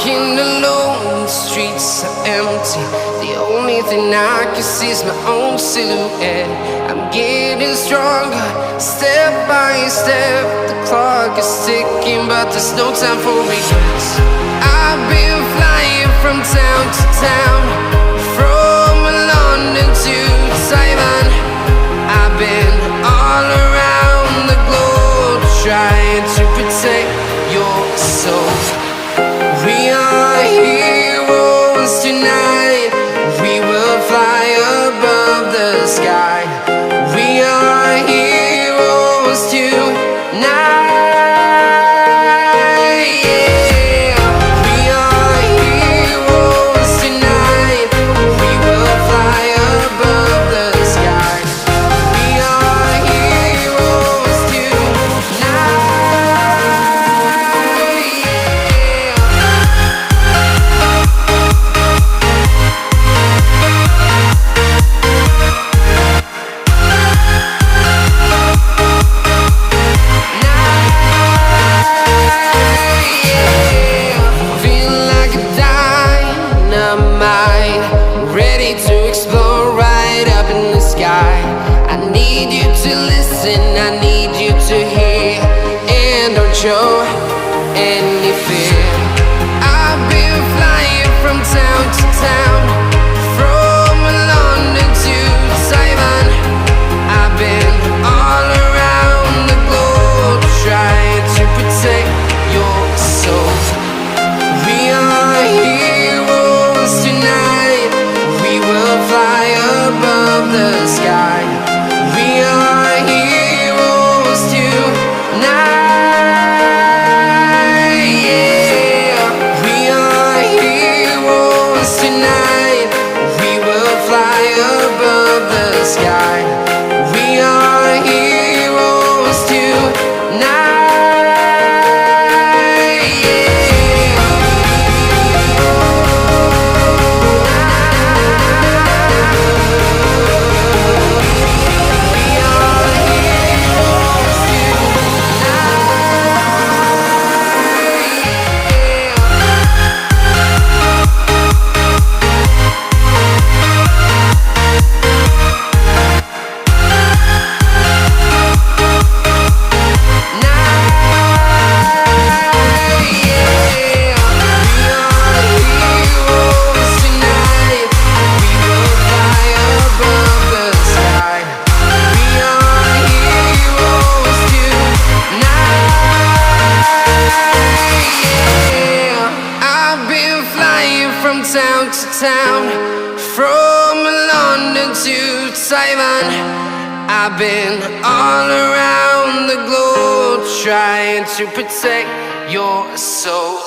walking alone, the streets are empty. The only thing I can see is my own silhouette. I'm getting stronger, step by step. The clock is ticking, but there's no time for regrets. I've been flying from town to town, from London to Taiwan. I've been all around the globe, trying to protect your soul. We are heroes tonight. We will fly above the sky. We are heroes tonight. Yeah. We are heroes tonight. We will fly above the sky. We are heroes tonight. Ready to explore right up in the sky. I need you to listen, I need you to hear, and don't show any fear. I've been flying from town to town, from London to Taiwan. I've been all around the globe, trying to protect your soul. We are heroes tonight. We will fly above the sky. We are heroes tonight. Yeah. We are heroes tonight. We will fly above the sky. We are heroes tonight. Town to town, from London to Taiwan. I've been all around the globe, trying to protect your soul.